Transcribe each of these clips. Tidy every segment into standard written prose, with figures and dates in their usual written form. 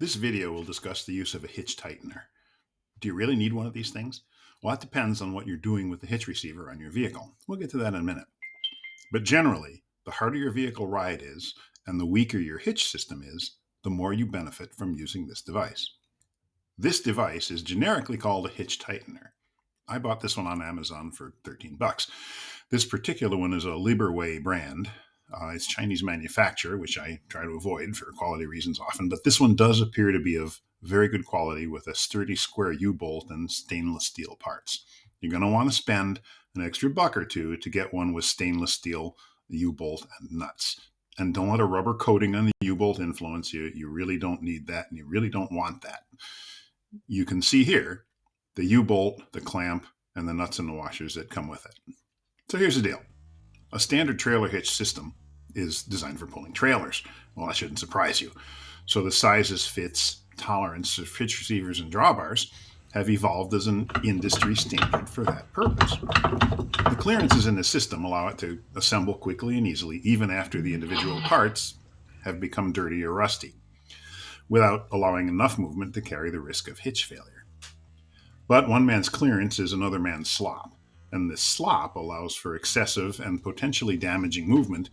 This video will discuss the use of a hitch tightener. Do you really need one of these things? Well, that depends on what you're doing with the hitch receiver on your vehicle. We'll get to that in a minute. But generally, the harder your vehicle ride is and the weaker your hitch system is, the more you benefit from using this device. This device is generically called a hitch tightener. I bought this one on Amazon for 13 bucks. This particular one is a Liberway brand. It's Chinese manufacturer, which I try to avoid for quality reasons often, but this one does appear to be of very good quality with a sturdy square U-bolt and stainless steel parts. You're going to want to spend an extra buck or two to get one with stainless steel U-bolt and nuts. And don't let a rubber coating on the U-bolt influence you. You really don't need that, and you really don't want that. You can see here the U-bolt, the clamp, and the nuts and the washers that come with it. So here's the deal. A standard trailer hitch system is designed for pulling trailers. Well, that shouldn't surprise you. So the sizes, fits, tolerance of hitch receivers and drawbars have evolved as an industry standard for that purpose. The clearances in the system allow it to assemble quickly and easily, even after the individual parts have become dirty or rusty, without allowing enough movement to carry the risk of hitch failure. But one man's clearance is another man's slop, and this slop allows for excessive and potentially damaging movement.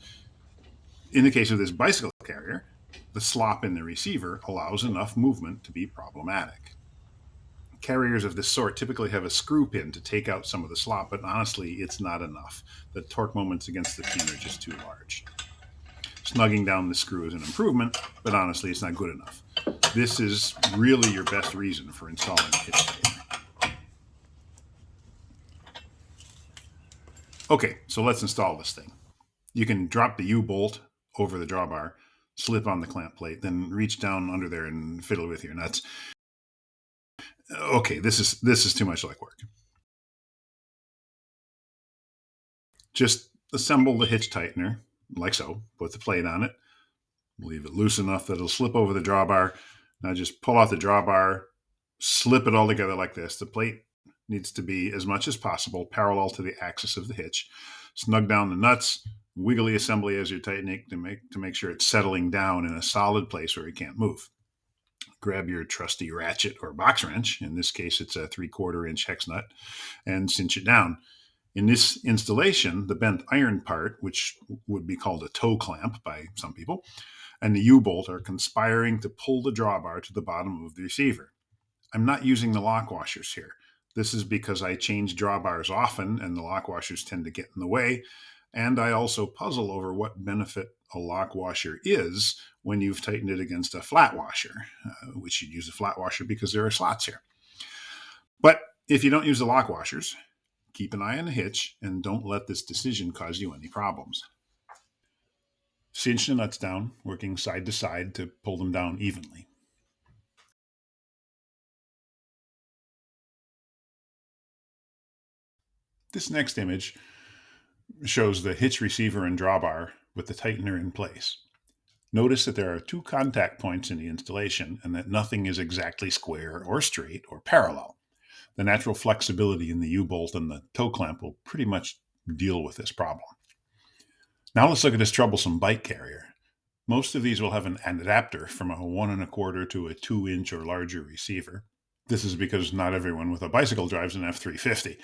In the case of this bicycle carrier, the slop in the receiver allows enough movement to be problematic. Carriers of this sort typically have a screw pin to take out some of the slop, but honestly, it's not enough. The torque moments against the pin are just too large. Snugging down the screw is an improvement, but honestly, it's not good enough. This is really your best reason for installing a hitch tightener. Okay, so let's install this thing. You can drop the U-bolt over the drawbar, slip on the clamp plate, then reach down under there and fiddle with your nuts. Okay, this is too much like work. Just assemble the hitch tightener, like so. Put the plate on it. Leave it loose enough that it'll slip over the drawbar. Now just pull out the drawbar, slip it all together like this. The plate needs to be, as much as possible, parallel to the axis of the hitch. Snug down the nuts, wiggly assembly as you're tightening to make sure it's settling down in a solid place where it can't move. Grab your trusty ratchet or box wrench. In this case, it's a 3/4 inch hex nut, and cinch it down. In this installation, the bent iron part, which would be called a toe clamp by some people, and the U-bolt are conspiring to pull the drawbar to the bottom of the receiver. I'm not using the lock washers here. This is because I change drawbars often and the lock washers tend to get in the way. And I also puzzle over what benefit a lock washer is when you've tightened it against a flat washer, which you'd use a flat washer because there are slots here. But if you don't use the lock washers, keep an eye on the hitch and don't let this decision cause you any problems. Cinch the nuts down, working side to side to pull them down evenly. This next image shows the hitch receiver and drawbar with the tightener in place. Notice that there are 2 contact points in the installation and that nothing is exactly square or straight or parallel. The natural flexibility in the U-bolt and the toe clamp will pretty much deal with this problem. Now let's look at this troublesome bike carrier. Most of these will have an adapter from a 1 1/4 to a 2-inch or larger receiver. This is because not everyone with a bicycle drives an F350.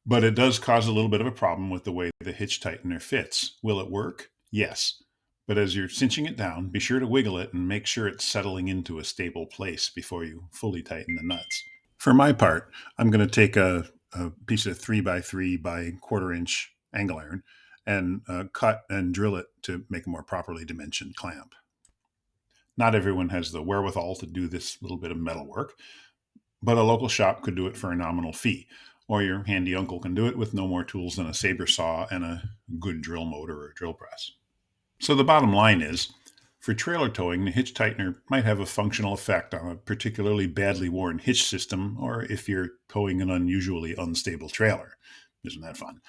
But it does cause a little bit of a problem with the way the hitch tightener fits. Will it work? Yes. But as you're cinching it down, be sure to wiggle it and make sure it's settling into a stable place before you fully tighten the nuts. For my part, I'm going to take a piece of 3x3 by 1/4 inch angle iron and cut and drill it to make a more properly dimensioned clamp. Not everyone has the wherewithal to do this little bit of metal work, but a local shop could do it for a nominal fee. Or your handy uncle can do it with no more tools than a saber saw and a good drill motor or drill press. So the bottom line is, for trailer towing, the hitch tightener might have a functional effect on a particularly badly worn hitch system, or if you're towing an unusually unstable trailer. Isn't that fun?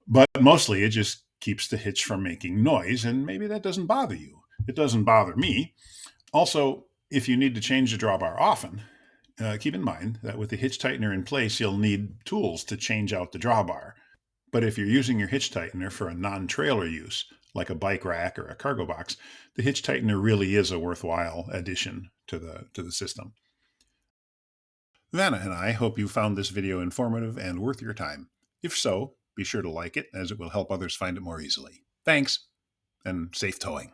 But mostly it just keeps the hitch from making noise, and maybe that doesn't bother you. It doesn't bother me. Also, if you need to change the drawbar often, keep in mind that with the hitch tightener in place, you'll need tools to change out the drawbar. But if you're using your hitch tightener for a non-trailer use, like a bike rack or a cargo box, the hitch tightener really is a worthwhile addition to the system. Vanna and I hope you found this video informative and worth your time. If so, be sure to like it, as it will help others find it more easily. Thanks, and safe towing.